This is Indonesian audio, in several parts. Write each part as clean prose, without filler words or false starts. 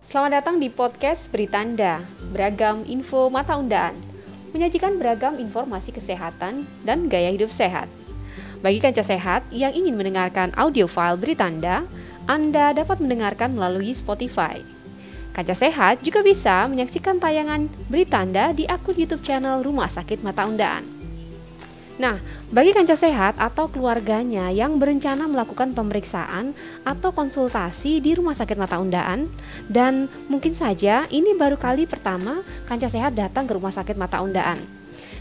Selamat datang di podcast Beritanda, beragam info mata undaan, menyajikan beragam informasi kesehatan dan gaya hidup sehat. Bagi kanca sehat yang ingin mendengarkan audio file Beritanda, Anda dapat mendengarkan melalui Spotify. Kanca sehat juga bisa menyaksikan tayangan Beritanda di akun YouTube channel Rumah Sakit Mata Undaan. Nah, bagi kanca sehat atau keluarganya yang berencana melakukan pemeriksaan atau konsultasi di Rumah Sakit Mata Undaan, dan mungkin saja ini baru kali pertama kanca sehat datang ke Rumah Sakit Mata Undaan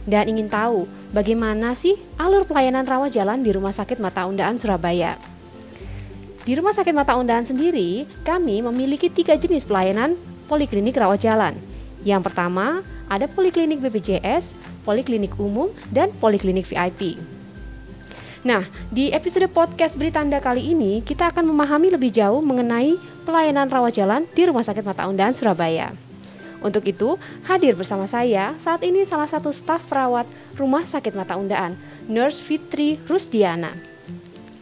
dan ingin tahu bagaimana sih alur pelayanan rawat jalan di Rumah Sakit Mata Undaan Surabaya. Di Rumah Sakit Mata Undaan sendiri, kami memiliki 3 jenis pelayanan poliklinik rawat jalan. Yang pertama, ada poliklinik BPJS, poliklinik umum, dan poliklinik VIP. Nah, di episode podcast Beritanda kali ini, kita akan memahami lebih jauh mengenai pelayanan rawat jalan di Rumah Sakit Mata Undaan Surabaya. Untuk itu, hadir bersama saya saat ini salah satu staf perawat Rumah Sakit Mata Undaan, Nurse Fitri Rusdiana.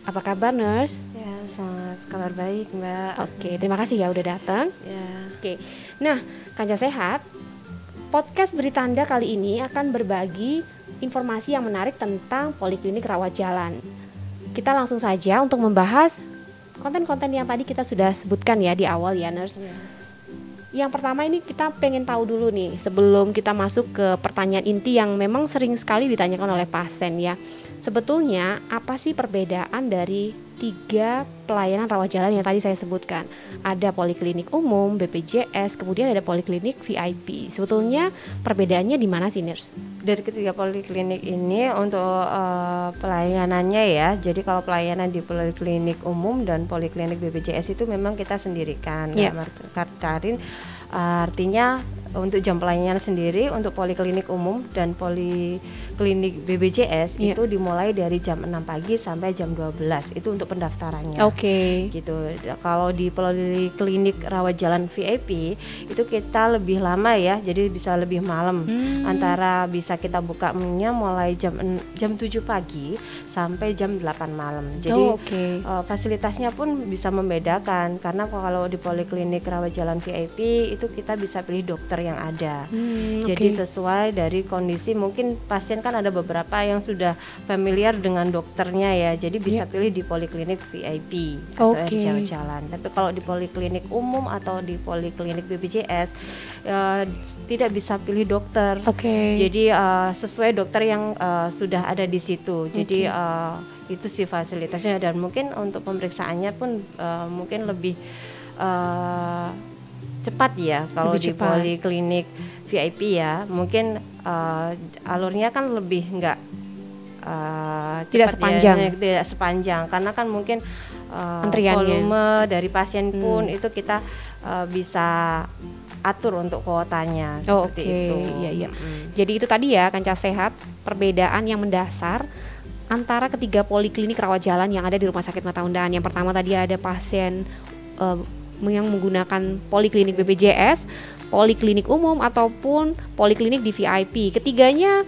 Apa kabar, Nurse? Ya, sangat kabar baik, Mbak. Oke, terima kasih ya udah datang. Ya. Oke, nah, kanca sehat, podcast Beritanda kali ini akan berbagi informasi yang menarik tentang poliklinik rawat jalan. Kita langsung saja untuk membahas konten-konten yang tadi kita sudah sebutkan ya di awal ya, Nurse. Ya. Yang pertama ini kita pengen tahu dulu nih, sebelum kita masuk ke pertanyaan inti yang memang sering sekali ditanyakan oleh pasien ya. Sebetulnya apa sih perbedaan dari 3 pelayanan rawat jalan yang tadi saya sebutkan? Ada poliklinik umum, BPJS, kemudian ada poliklinik VIP. Sebetulnya perbedaannya di mana sih, Nurse? Dari ketiga poliklinik ini untuk pelayanannya ya. Jadi kalau pelayanan di poliklinik umum dan poliklinik BPJS itu memang kita sendirikan. Yeah. Karin, artinya untuk jam pelayanan sendiri untuk poliklinik umum dan poliklinik BPJS itu dimulai dari jam 6 pagi sampai jam 12. Itu untuk pendaftarannya. Oke. Gitu. Kalau di poliklinik rawat jalan VIP itu kita lebih lama ya. Jadi bisa lebih malam. Antara bisa kita bukanya mulai jam 7 pagi sampai jam 8 malam. Jadi fasilitasnya pun bisa membedakan karena kalau di poliklinik rawat jalan VIP itu kita bisa pilih dokter yang ada. Jadi sesuai dari kondisi, mungkin pasien kan ada beberapa yang sudah familiar dengan dokternya ya. Jadi bisa pilih di poliklinik VIP atau jalan-jalan. Tapi kalau di poliklinik umum atau di poliklinik BPJS tidak bisa pilih dokter. Jadi sesuai dokter yang sudah ada di situ. Jadi itu sih fasilitasnya, dan mungkin untuk pemeriksaannya pun mungkin lebih cepat ya kalau di poliklinik VIP ya. Mungkin alurnya kan lebih tidak sepanjang karena kan mungkin volume dari pasien pun itu kita bisa atur untuk kuotanya seperti itu. Iya. Jadi itu tadi ya kanca sehat, perbedaan yang mendasar antara ketiga poliklinik rawat jalan yang ada di Rumah Sakit Mata Undaan. Yang pertama tadi ada pasien yang menggunakan poliklinik BPJS, poliklinik umum ataupun poliklinik di VIP. Ketiganya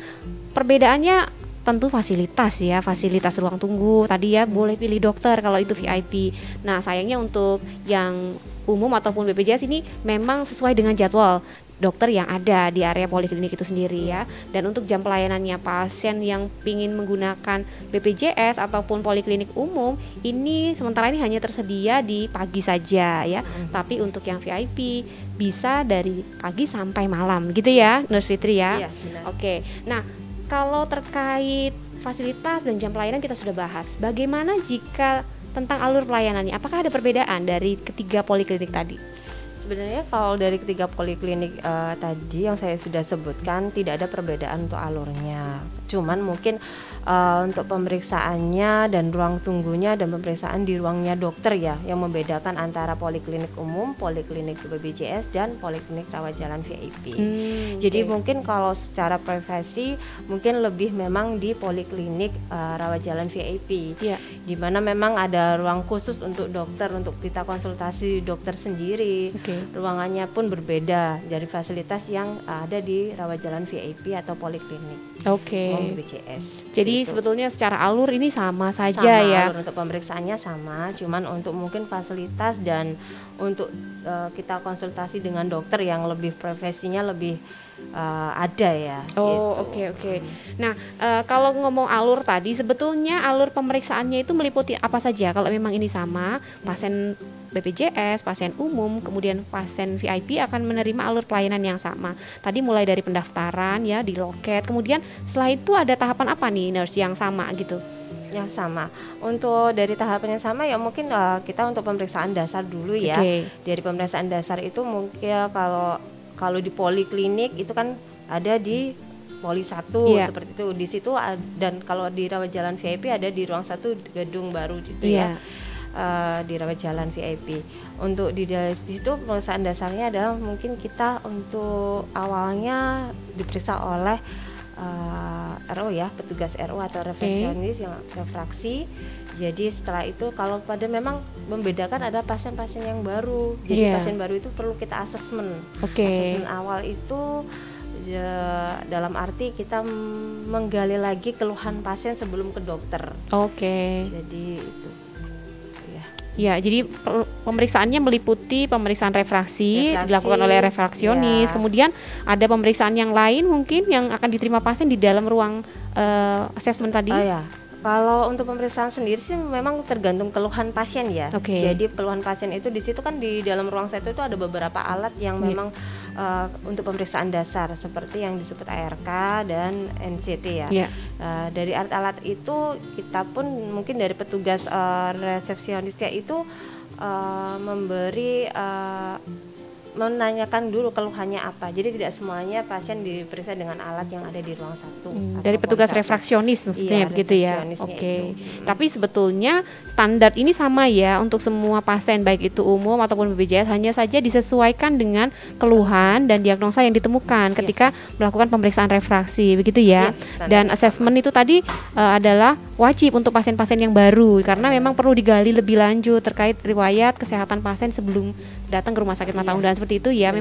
perbedaannya tentu fasilitas ya, fasilitas ruang tunggu tadi ya, boleh pilih dokter kalau itu VIP. Nah, sayangnya untuk yang umum ataupun BPJS ini memang sesuai dengan jadwal dokter yang ada di area poliklinik itu sendiri ya. Dan untuk jam pelayanannya pasien yang ingin menggunakan BPJS ataupun poliklinik umum ini sementara ini hanya tersedia di pagi saja ya. Tapi untuk yang VIP bisa dari pagi sampai malam gitu ya, Nurse Fitri ya. Iya, benar. Oke. Nah, kalau terkait fasilitas dan jam pelayanan kita sudah bahas. Bagaimana jika tentang alur pelayanannya? Apakah ada perbedaan dari ketiga poliklinik tadi? Sebenarnya kalau dari ketiga poliklinik tadi yang saya sudah sebutkan tidak ada perbedaan untuk alurnya. Cuman mungkin untuk pemeriksaannya dan ruang tunggunya dan pemeriksaan di ruangnya dokter ya yang membedakan antara poliklinik umum, poliklinik BPJS dan poliklinik rawat jalan VIP. Jadi mungkin kalau secara profesi mungkin lebih memang di poliklinik rawat jalan VIP. Di mana memang ada ruang khusus untuk dokter untuk kita konsultasi dokter sendiri. ruangannya pun berbeda dari fasilitas yang ada di rawat jalan VIP atau poliklinik BPJS. Jadi gitu. sebetulnya secara alur ini sama saja sama, ya. alur untuk pemeriksaannya sama, cuman untuk mungkin fasilitas dan untuk kita konsultasi dengan dokter yang lebih profesinya lebih ada ya. Oke. Nah, kalau ngomong alur tadi, sebetulnya alur pemeriksaannya itu meliputi apa saja? Kalau memang ini sama, pasien BPJS, pasien umum, kemudian pasien VIP akan menerima alur pelayanan yang sama. Tadi mulai dari pendaftaran ya di loket, kemudian setelah itu ada tahapan apa nih nurse yang sama gitu? Yang sama. Untuk dari tahapan yang sama ya mungkin kita untuk pemeriksaan dasar dulu ya. Dari pemeriksaan dasar itu mungkin kalau di poliklinik itu kan ada di Poli 1 seperti itu. Di situ dan kalau di rawat jalan VIP ada di ruang 1 gedung baru gitu ya. Di rawat jalan VIP. Untuk di situ pemeriksaan dasarnya adalah mungkin kita untuk awalnya diperiksa oleh RO ya, petugas RO atau refraksionis yang refraksi. Jadi setelah itu kalau pada memang membedakan ada pasien-pasien yang baru. Jadi pasien baru itu perlu kita asesmen. Asesmen awal itu dalam arti kita menggali lagi keluhan pasien sebelum ke dokter. Jadi itu. Ya, jadi pemeriksaannya meliputi pemeriksaan refraksi dilakukan oleh refraksionis. Kemudian ada pemeriksaan yang lain mungkin yang akan diterima pasien di dalam ruang asesmen tadi. Kalau untuk pemeriksaan sendiri sih memang tergantung keluhan pasien ya. Jadi keluhan pasien itu di situ kan di dalam ruang satu itu ada beberapa alat yang memang untuk pemeriksaan dasar seperti yang disebut ARK dan NCT ya. Dari alat-alat itu kita pun mungkin dari petugas resepsionisnya itu menanyakan dulu keluhannya apa. Jadi tidak semuanya pasien diperiksa dengan alat yang ada di ruang 1. Dari petugas refraksionis maksudnya begitu ya. Tapi sebetulnya standar ini sama ya untuk semua pasien baik itu umum ataupun BPJS, hanya saja disesuaikan dengan keluhan dan diagnosa yang ditemukan ketika melakukan pemeriksaan refraksi begitu ya. Dan asesmen itu tadi adalah wajib untuk pasien-pasien yang baru karena memang perlu digali lebih lanjut terkait riwayat kesehatan pasien sebelum datang ke rumah sakit mata undang seperti itu ya.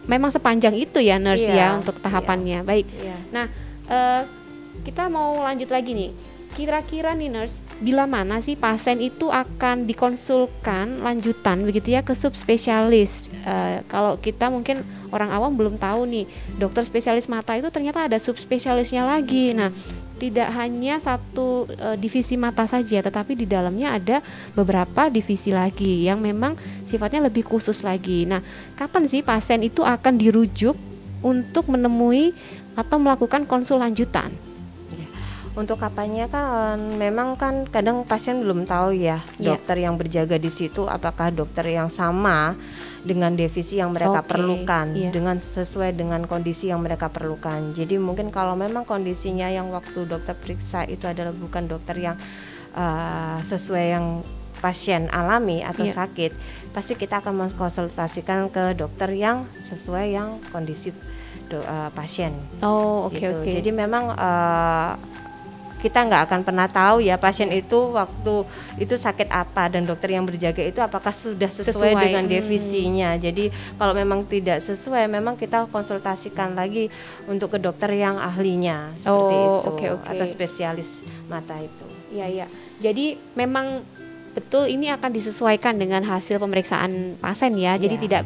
Memang sepanjang itu ya nurse ya untuk tahapannya. Baik. Nah, kita mau lanjut lagi nih. Kira-kira nih nurse, bila mana sih pasien itu akan dikonsulkan lanjutan begitu ya ke subspesialis? Kalau kita mungkin orang awam belum tahu nih, dokter spesialis mata itu ternyata ada subspesialisnya lagi. Nah, tidak hanya satu divisi mata saja, tetapi di dalamnya ada beberapa divisi lagi yang memang sifatnya lebih khusus lagi. Nah, kapan sih pasien itu akan dirujuk untuk menemui atau melakukan konsul lanjutan? Untuk kapannya kan memang kan kadang pasien belum tahu ya dokter yang berjaga di situ apakah dokter yang sama dengan divisi yang mereka perlukan, dengan sesuai dengan kondisi yang mereka perlukan. Jadi mungkin kalau memang kondisinya yang waktu dokter periksa itu adalah bukan dokter yang sesuai yang pasien alami atau sakit, pasti kita akan mengkonsultasikan ke dokter yang sesuai yang kondisi pasien. Jadi memang kita nggak akan pernah tahu ya pasien itu waktu itu sakit apa dan dokter yang berjaga itu apakah sudah sesuai dengan divisinya. Jadi kalau memang tidak sesuai, memang kita konsultasikan lagi untuk ke dokter yang ahlinya seperti itu atau spesialis mata itu. Jadi memang betul ini akan disesuaikan dengan hasil pemeriksaan pasien ya. Jadi tidak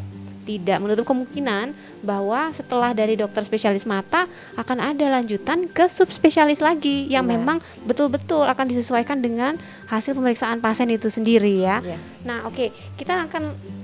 menutup kemungkinan bahwa setelah dari dokter spesialis mata akan ada lanjutan ke subspesialis lagi yang memang betul-betul akan disesuaikan dengan hasil pemeriksaan pasien itu sendiri ya. Nah, kita akan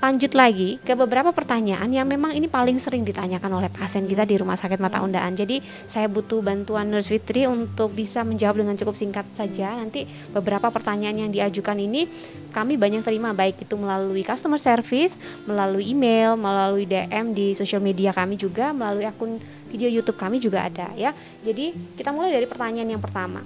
lanjut lagi ke beberapa pertanyaan yang memang ini paling sering ditanyakan oleh pasien kita di Rumah Sakit Mata Undaan. Jadi saya butuh bantuan Nurse Fitri untuk bisa menjawab dengan cukup singkat saja. Nanti beberapa pertanyaan yang diajukan ini kami banyak terima, baik itu melalui customer service, melalui email, melalui DM di sosial media kami juga, melalui akun video YouTube kami juga ada ya. Jadi kita mulai dari pertanyaan yang pertama.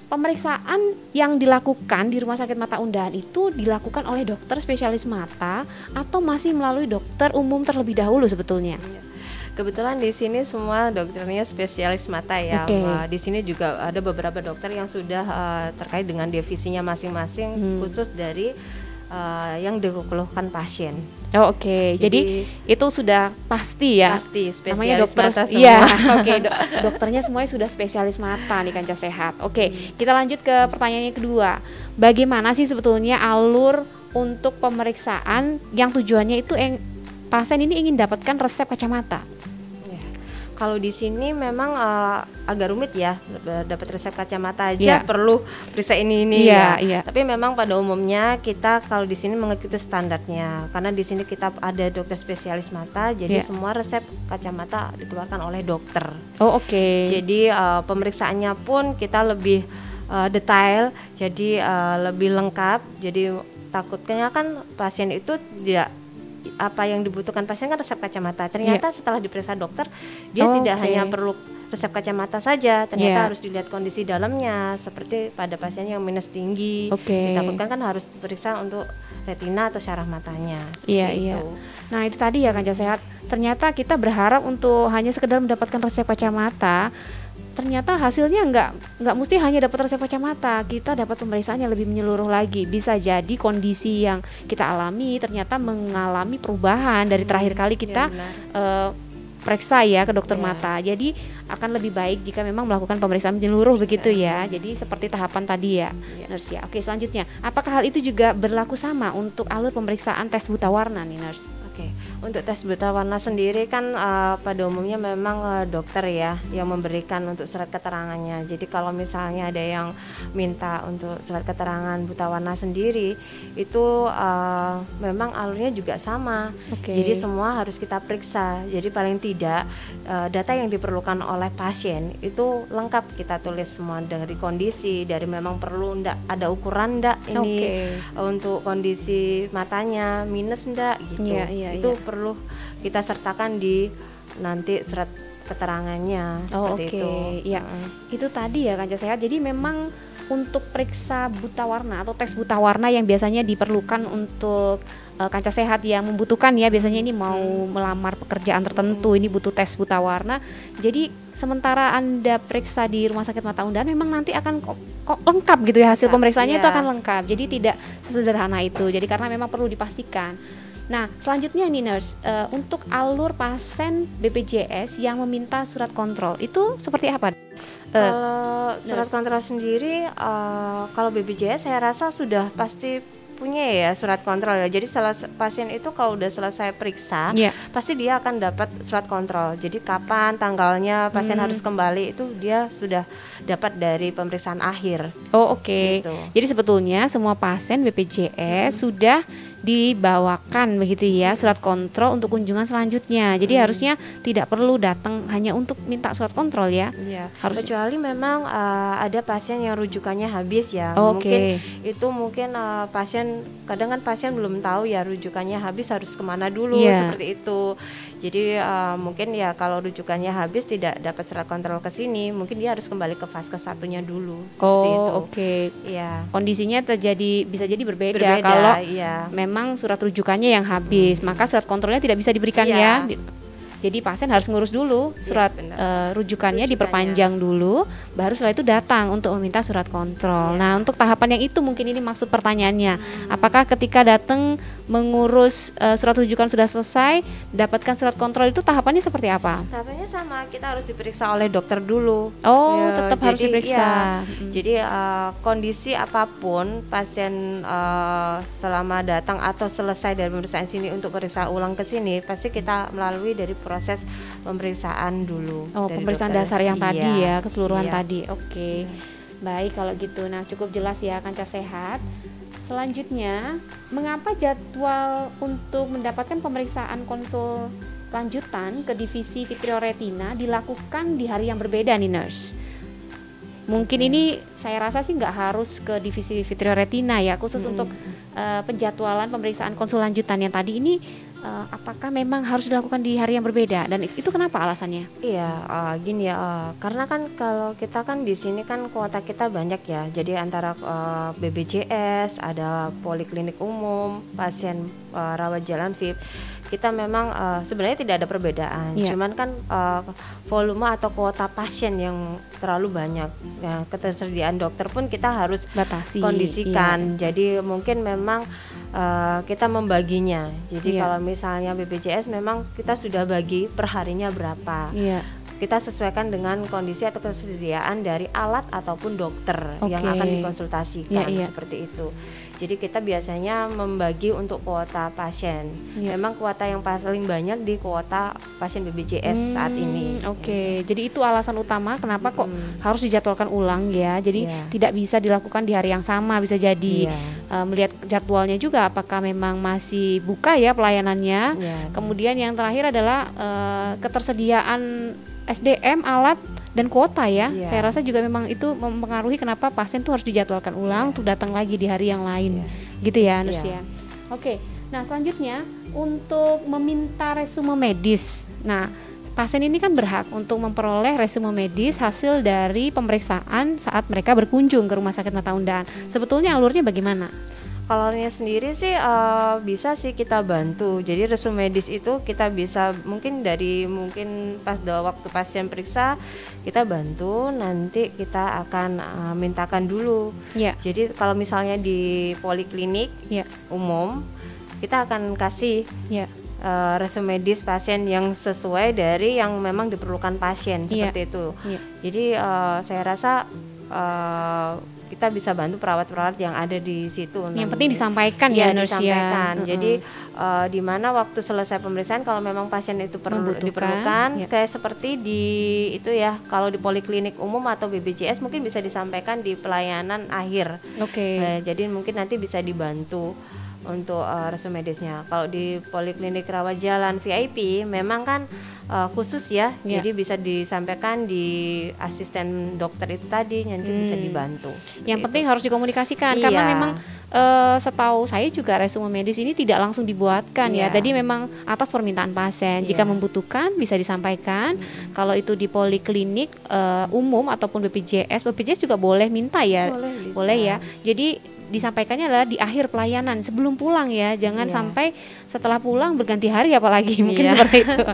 Pemeriksaan yang dilakukan di Rumah Sakit Mata Undaan itu dilakukan oleh dokter spesialis mata atau masih melalui dokter umum terlebih dahulu sebetulnya? Kebetulan di sini semua dokternya spesialis mata ya. Di sini juga ada beberapa dokter yang sudah terkait dengan divisinya masing-masing khusus dari yang dikeluhkan pasien. Oh, oke. Jadi itu sudah pasti ya. Pasti spesialis namanya dokter mata semua. Iya, oke. Dokternya semuanya sudah spesialis mata nih Kanca Sehat. Oke, kita lanjut ke pertanyaan yang kedua. Bagaimana sih sebetulnya alur untuk pemeriksaan yang tujuannya itu pasien ini ingin dapatkan resep kacamata? Kalau di sini memang agak rumit ya, dapat resep kacamata aja perlu periksa ini ya. Tapi memang pada umumnya kita kalau di sini mengikuti standarnya, karena di sini kita ada dokter spesialis mata, jadi semua resep kacamata dikeluarkan oleh dokter. Oh, oke. Jadi pemeriksaannya pun kita lebih detail, jadi lebih lengkap. Jadi takutnya kan pasien itu tidak apa yang dibutuhkan pasien kan resep kacamata. Ternyata setelah diperiksa dokter dia tidak hanya perlu resep kacamata saja, ternyata harus dilihat kondisi dalamnya seperti pada pasien yang minus tinggi. Ditakutkan kan harus diperiksa untuk retina atau syaraf matanya. Iya. Nah, itu tadi ya Kanca Sehat. Ternyata kita berharap untuk hanya sekedar mendapatkan resep kacamata. Ternyata hasilnya nggak mesti hanya dapat resep kacamata, kita dapat pemeriksaan yang lebih menyeluruh lagi. Bisa jadi kondisi yang kita alami ternyata mengalami perubahan dari terakhir kali kita periksa ya ke dokter mata. Jadi akan lebih baik jika memang melakukan pemeriksaan menyeluruh begitu ya. Jadi seperti tahapan tadi ya, Nurse ya. Oke, selanjutnya, apakah hal itu juga berlaku sama untuk alur pemeriksaan tes buta warna nih Nurse? Oke, untuk tes buta warna sendiri kan pada umumnya memang dokter ya yang memberikan untuk surat keterangannya. Jadi kalau misalnya ada yang minta untuk surat keterangan buta warna sendiri, itu memang alurnya juga sama. Jadi semua harus kita periksa. Jadi paling tidak data yang diperlukan oleh pasien itu lengkap kita tulis semua dari kondisi, dari memang perlu ada ukuran ini untuk kondisi matanya minus gitu. Itu perlu kita sertakan di nanti surat keterangannya. Itu. Itu tadi ya Kanca Sehat. Jadi memang untuk periksa buta warna atau tes buta warna yang biasanya diperlukan untuk Kanca Sehat yang membutuhkan ya, biasanya ini mau melamar pekerjaan tertentu, ini butuh tes buta warna. Jadi sementara Anda periksa di Rumah Sakit Mata Undaan memang nanti akan kok lengkap gitu ya, hasil pemeriksaannya itu akan lengkap. Jadi tidak sesederhana itu. Jadi karena memang perlu dipastikan. Nah, selanjutnya nih Nurse, untuk alur pasien BPJS yang meminta surat kontrol itu seperti apa? Surat kontrol sendiri, kalau BPJS saya rasa sudah pasti punya ya surat kontrol ya. Jadi pasien itu kalau udah selesai periksa, pasti dia akan dapat surat kontrol. Jadi kapan tanggalnya pasien harus kembali itu dia sudah dapat dari pemeriksaan akhir. Gitu. Jadi sebetulnya semua pasien BPJS sudah dibawakan begitu ya surat kontrol untuk kunjungan selanjutnya. Jadi harusnya tidak perlu datang hanya untuk minta surat kontrol ya. Kecuali memang ada pasien yang rujukannya habis ya. Mungkin pasien, kadang kan pasien belum tahu ya rujukannya habis harus kemana dulu seperti itu. Jadi mungkin ya kalau rujukannya habis tidak dapat surat kontrol ke sini, mungkin dia harus kembali ke vaskes satunya dulu. Kondisinya bisa jadi berbeda kalau memang surat rujukannya yang habis, maka surat kontrolnya tidak bisa diberikan ya. Jadi pasien harus ngurus dulu surat rujukannya diperpanjang dulu, baru setelah itu datang untuk meminta surat kontrol. Nah, untuk tahapan yang itu mungkin ini maksud pertanyaannya. Apakah ketika datang mengurus surat rujukan sudah selesai, dapatkan surat kontrol itu tahapannya seperti apa? Tahapannya sama, kita harus diperiksa oleh dokter dulu. Tetap harus diperiksa. Jadi kondisi apapun pasien selama datang atau selesai dari pemeriksaan sini untuk periksa ulang ke sini, pasti kita melalui dari proses pemeriksaan dulu. Pemeriksaan dokter. Dasar yang tadi ya, keseluruhan tadi. Baik kalau gitu. Nah, cukup jelas ya Kanca Sehat. Selanjutnya, mengapa jadwal untuk mendapatkan pemeriksaan konsul lanjutan ke divisi Vitreoretina dilakukan di hari yang berbeda nih Nurse? Mungkin ini saya rasa sih nggak harus ke divisi Vitreoretina ya, khusus untuk penjadwalan pemeriksaan konsul lanjutan yang tadi ini. Apakah memang harus dilakukan di hari yang berbeda dan itu kenapa alasannya? Gini ya, karena kan kalau kita kan di sini kan kuota kita banyak ya. Jadi antara BPJS, ada poliklinik umum, pasien rawat jalan VIP, kita memang sebenarnya tidak ada perbedaan. Cuman kan volume atau kuota pasien yang terlalu banyak. Ketersediaan dokter pun kita harus batasi, kondisikan. Jadi mungkin memang kita membaginya. Jadi Iya. kalau misalnya BPJS memang kita sudah bagi per harinya berapa. Iya. Kita sesuaikan dengan kondisi atau kesediaan dari alat ataupun dokter yang Oke. akan dikonsultasikan, Iya. seperti itu. Jadi kita biasanya membagi untuk kuota pasien. Iya. Memang kuota yang paling banyak di kuota pasien BPJS saat ini. Oke, jadi itu alasan utama kenapa kok harus dijadwalkan ulang ya. Jadi Iya. tidak bisa dilakukan di hari yang sama, bisa jadi Iya. melihat jadwalnya juga apakah memang masih buka ya pelayanannya. Iya. Kemudian yang terakhir adalah ketersediaan SDM, alat dan kuota ya. Iya. Saya rasa juga memang itu mempengaruhi kenapa pasien tuh harus dijadwalkan ulang untuk datang lagi di hari yang lain. Gitu ya, Nurs Iya. ya. Oke. Nah, selanjutnya untuk meminta resume medis. Nah, pasien ini kan berhak untuk memperoleh resume medis hasil dari pemeriksaan saat mereka berkunjung ke rumah sakit mata undaan. Sebetulnya alurnya bagaimana? Kalau sendiri sih bisa sih kita bantu. Jadi resume medis itu kita bisa mungkin pas waktu pasien periksa kita bantu, nanti kita akan mintakan dulu. Ya. Jadi kalau misalnya di poliklinik Ya. umum kita akan kasih Ya. resume medis pasien yang sesuai dari yang memang diperlukan pasien, Iya. seperti itu. Iya. Jadi saya rasa kita bisa bantu perawat-perawat yang ada di situ. Yang penting disampaikan ya, Nurs ya. disampaikan. Jadi di mana waktu selesai pemeriksaan kalau memang pasien itu diperlukan, ya. kayak seperti di itu ya, kalau di poliklinik umum atau BPJS mungkin bisa disampaikan di pelayanan akhir. Oke. Jadi mungkin nanti bisa dibantu untuk resume medisnya. Kalau di poliklinik rawat jalan VIP memang kan khusus ya, jadi bisa disampaikan di asisten dokter itu tadi, nanti bisa dibantu. Yang penting harus dikomunikasikan karena memang setahu saya juga resume medis ini tidak langsung dibuatkan ya. Tadi memang atas permintaan pasien. Jika membutuhkan bisa disampaikan. Kalau itu di poliklinik umum ataupun BPJS juga boleh minta ya. Boleh ya. Jadi disampaikannya adalah di akhir pelayanan sebelum pulang ya, jangan sampai setelah pulang berganti hari apalagi mungkin seperti itu.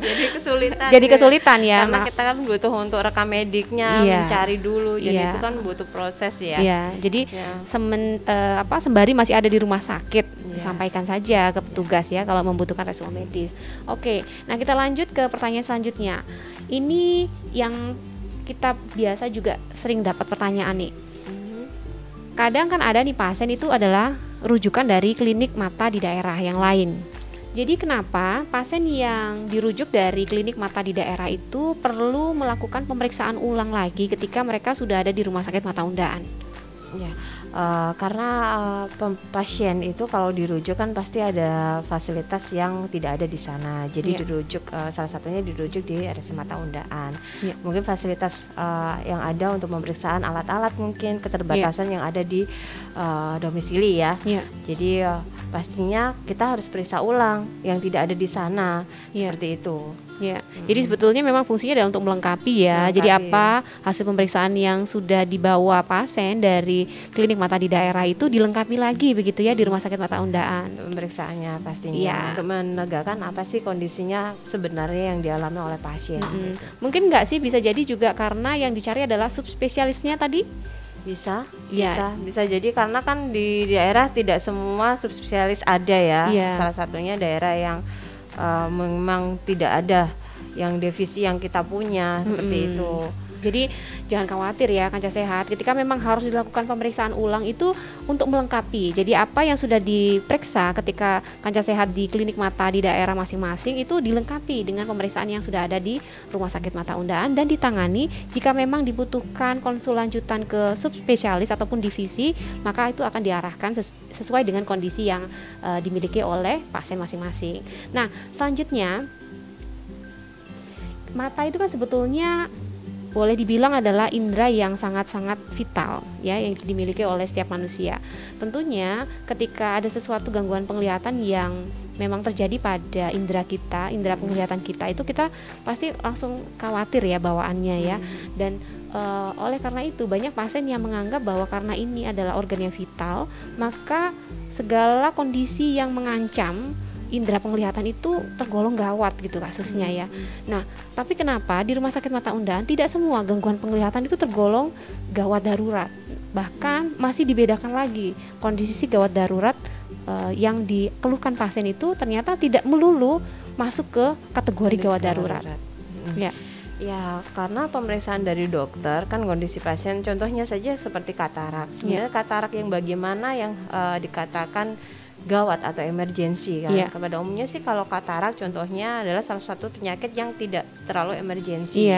Jadi kesulitan ya. Karena kita kan butuh untuk rekam mediknya, mencari dulu, jadi itu kan butuh proses ya. Iya, jadi sembari masih ada di rumah sakit disampaikan saja ke petugas ya kalau membutuhkan resume medis. Oke, nah kita lanjut ke pertanyaan selanjutnya. Ini yang kita biasa juga sering dapat pertanyaan nih. Kadang kan ada nih pasien itu adalah rujukan dari klinik mata di daerah yang lain. Jadi kenapa pasien yang dirujuk dari klinik mata di daerah itu perlu melakukan pemeriksaan ulang lagi ketika mereka sudah ada di rumah sakit mata undaan? Ya, karena pasien itu kalau dirujuk kan pasti ada fasilitas yang tidak ada di sana. Jadi dirujuk salah satunya dirujuk di RSUD Mata Undaan. Mungkin fasilitas yang ada untuk pemeriksaan alat-alat, mungkin keterbatasan yang ada di domisili ya. Jadi pastinya kita harus periksa ulang yang tidak ada di sana, seperti itu. Ya, jadi sebetulnya memang fungsinya adalah untuk melengkapi ya. Jadi apa hasil pemeriksaan yang sudah dibawa pasien dari klinik mata di daerah itu dilengkapi lagi begitu ya di rumah sakit mata undaan. Pemeriksaannya pastinya untuk menegakkan apa sih kondisinya sebenarnya yang dialami oleh pasien. Mungkin nggak sih bisa jadi juga karena yang dicari adalah subspesialisnya tadi? Bisa jadi karena kan di daerah tidak semua subspesialis ada ya. Salah satunya daerah yang memang tidak ada yang divisi yang kita punya, seperti itu. Jadi jangan khawatir ya Kanca Sehat, ketika memang harus dilakukan pemeriksaan ulang itu untuk melengkapi. Jadi apa yang sudah diperiksa ketika Kanca Sehat di klinik mata di daerah masing-masing itu dilengkapi dengan pemeriksaan yang sudah ada di Rumah Sakit Mata Undaan dan ditangani. Jika memang dibutuhkan konsul lanjutan ke subspesialis ataupun divisi, maka itu akan diarahkan sesuai dengan kondisi yang dimiliki oleh pasien masing-masing. Nah, selanjutnya mata itu kan sebetulnya boleh dibilang adalah indera yang sangat-sangat vital ya yang dimiliki oleh setiap manusia. Tentunya ketika ada sesuatu gangguan penglihatan yang memang terjadi pada indera penglihatan kita itu kita pasti langsung khawatir ya bawaannya ya. Dan oleh karena itu banyak pasien yang menganggap bahwa karena ini adalah organ yang vital, maka segala kondisi yang mengancam indera penglihatan itu tergolong gawat gitu kasusnya ya. Nah, tapi kenapa di Rumah Sakit Mata Undaan tidak semua gangguan penglihatan itu tergolong gawat darurat? Bahkan masih dibedakan lagi kondisi gawat darurat yang dikeluhkan pasien itu ternyata tidak melulu masuk ke kategori gawat darurat. Ya. Ya, karena pemeriksaan dari dokter kan kondisi pasien, contohnya saja seperti katarak. Sebenarnya katarak yang bagaimana yang dikatakan gawat atau emergensi kan. Pada umumnya sih kalau katarak contohnya adalah salah satu penyakit yang tidak terlalu emergensi.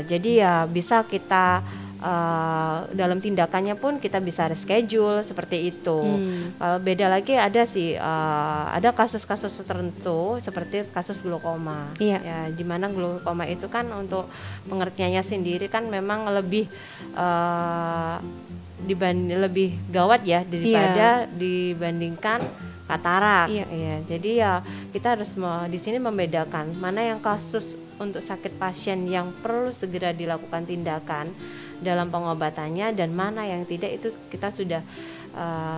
Jadi ya bisa kita dalam tindakannya pun kita bisa reschedule seperti itu. Kalau beda lagi ada sih ada kasus-kasus tertentu seperti kasus glaukoma. Ya, di mana glaukoma itu kan untuk pengertiannya sendiri kan memang lebih lebih gawat ya daripada dibandingkan katarak. Jadi ya kita harus di sini membedakan mana yang kasus untuk sakit pasien yang perlu segera dilakukan tindakan dalam pengobatannya dan mana yang tidak, itu kita sudah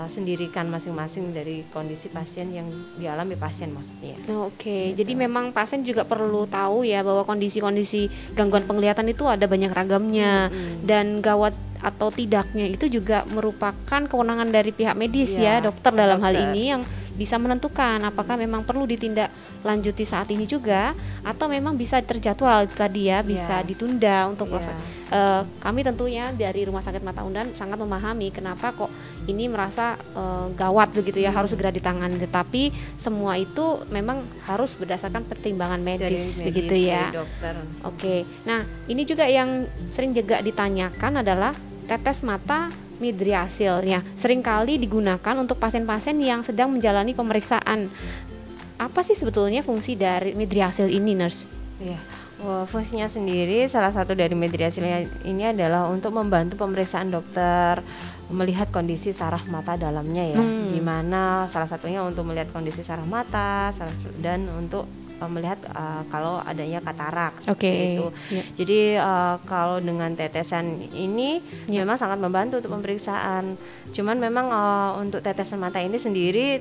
sendirikan masing-masing dari kondisi pasien yang dialami pasien maksudnya. Gitu. Jadi memang pasien juga perlu tahu ya bahwa kondisi-kondisi gangguan penglihatan itu ada banyak ragamnya dan gawat atau tidaknya itu juga merupakan kewenangan dari pihak medis dokter dalam hal ini yang bisa menentukan apakah memang perlu ditindak lanjuti saat ini juga atau memang bisa terjadwal tadi bisa ditunda untuk kami tentunya dari Rumah Sakit Mata Undan sangat memahami kenapa kok ini merasa gawat begitu harus segera ditangani, tetapi semua itu memang harus berdasarkan pertimbangan medis begitu ya. Dokter. Nah ini juga yang sering juga ditanyakan adalah tetes mata midriasilnya seringkali digunakan untuk pasien-pasien yang sedang menjalani pemeriksaan. Apa sih sebetulnya fungsi dari midriasil ini, Nurse? Fungsinya sendiri salah satu dari midriasilnya ini adalah untuk membantu pemeriksaan dokter melihat kondisi saraf mata dalamnya di mana salah satunya untuk melihat kondisi saraf mata dan untuk melihat kalau adanya katarak itu. Jadi kalau dengan tetesan ini memang sangat membantu untuk pemeriksaan. Cuman memang untuk tetesan mata ini sendiri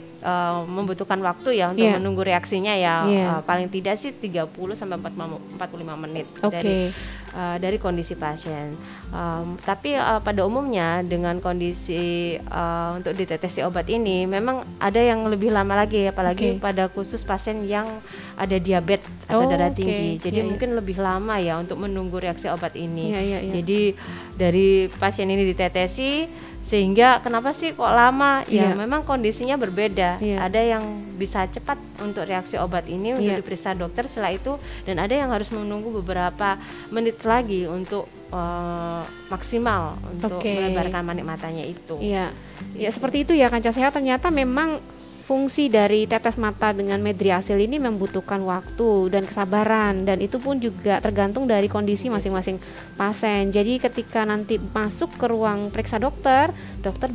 membutuhkan waktu untuk menunggu reaksinya paling tidak sih 30 sampai 45 menit dari kondisi pasien. Tapi pada umumnya dengan kondisi untuk ditetesi obat ini memang ada yang lebih lama lagi, apalagi pada khusus pasien yang ada diabetes atau darah tinggi. Jadi mungkin lebih lama untuk menunggu reaksi obat ini. Jadi dari pasien ini ditetesi sehingga kenapa sih kok lama? Memang kondisinya berbeda. Ada yang bisa cepat untuk reaksi obat ini untuk diperiksa dokter setelah itu, dan ada yang harus menunggu beberapa menit lagi untuk maksimal untuk melebarkan manik matanya itu. Seperti itu ya Kanca Sehat. Ternyata memang fungsi dari tetes mata dengan midriasil ini membutuhkan waktu dan kesabaran, dan itu pun juga tergantung dari kondisi masing-masing pasien. Jadi ketika nanti masuk ke ruang periksa dokter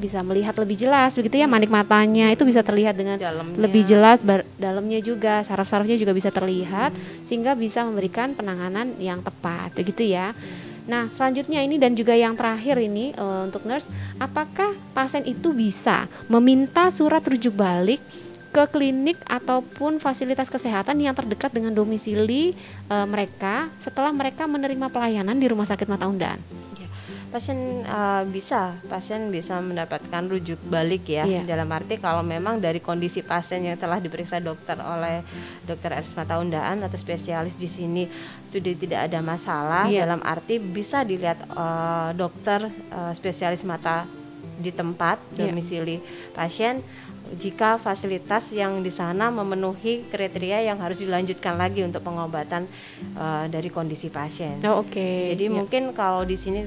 bisa melihat lebih jelas begitu manik matanya itu bisa terlihat dengan lebih jelas, dalamnya juga, saraf-sarafnya juga bisa terlihat sehingga bisa memberikan penanganan yang tepat begitu ya. Nah selanjutnya ini dan juga yang terakhir ini untuk nurse, apakah pasien itu bisa meminta surat rujuk balik ke klinik ataupun fasilitas kesehatan yang terdekat dengan domisili mereka setelah mereka menerima pelayanan di Rumah Sakit Mata Undan? Pasien bisa mendapatkan rujuk balik dalam arti kalau memang dari kondisi pasien yang telah diperiksa dokter oleh dokter Rs Mata Undaan atau spesialis di sini sudah tidak ada masalah, dalam arti bisa dilihat dokter spesialis mata di tempat domisili pasien jika fasilitas yang di sana memenuhi kriteria yang harus dilanjutkan lagi untuk pengobatan dari kondisi pasien. Jadi mungkin kalau di sini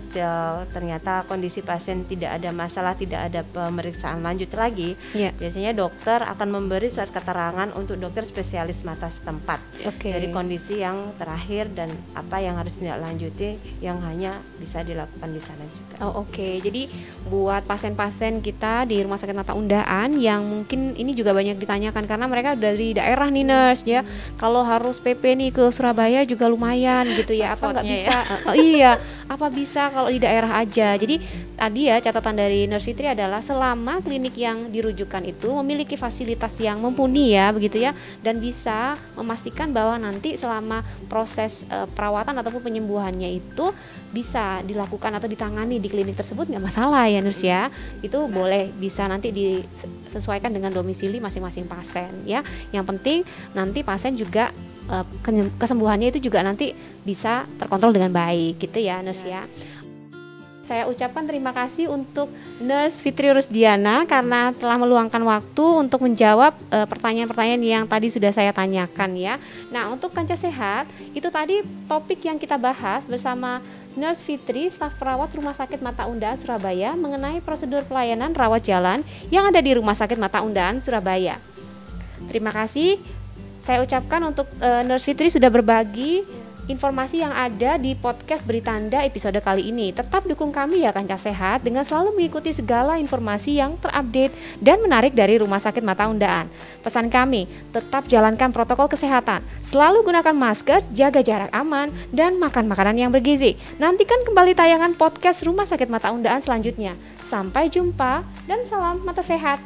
ternyata kondisi pasien tidak ada masalah, tidak ada pemeriksaan lanjut lagi, biasanya dokter akan memberi surat keterangan untuk dokter spesialis mata setempat dari kondisi yang terakhir dan apa yang harus ditindaklanjuti yang hanya bisa dilakukan di sana juga. Jadi buat pasien-pasien kita di Rumah Sakit Mata Undaan yang mungkin ini juga banyak ditanyakan karena mereka dari daerah nih nurse kalau harus PP nih ke Surabaya juga lumayan gitu apa nggak bisa Apa bisa kalau di daerah aja? Jadi tadi ya catatan dari Nurse Fitri adalah selama klinik yang dirujukan itu memiliki fasilitas yang mumpuni ya, begitu ya, dan bisa memastikan bahwa nanti selama proses perawatan ataupun penyembuhannya itu bisa dilakukan atau ditangani di klinik tersebut nggak masalah ya Nurse ya. Itu boleh bisa nanti disesuaikan dengan domisili masing-masing pasien ya. Yang penting nanti pasien juga kesembuhannya itu juga nanti bisa terkontrol dengan baik gitu ya Nurse ya. Saya ucapkan terima kasih untuk Nurse Fitri Rusdiana karena telah meluangkan waktu untuk menjawab pertanyaan-pertanyaan yang tadi sudah saya tanyakan ya. Nah, untuk Kanca Sehat, itu tadi topik yang kita bahas bersama Nurse Fitri, staf perawat Rumah Sakit Mata Undaan Surabaya mengenai prosedur pelayanan rawat jalan yang ada di Rumah Sakit Mata Undaan Surabaya. Terima kasih. Saya ucapkan untuk Nurse Fitri sudah berbagi informasi yang ada di podcast Beritanda episode kali ini. Tetap dukung kami ya Kanca Sehat dengan selalu mengikuti segala informasi yang terupdate dan menarik dari Rumah Sakit Mata Undaan. Pesan kami, tetap jalankan protokol kesehatan, selalu gunakan masker, jaga jarak aman, dan makan makanan yang bergizi. Nantikan kembali tayangan podcast Rumah Sakit Mata Undaan selanjutnya. Sampai jumpa dan salam mata sehat.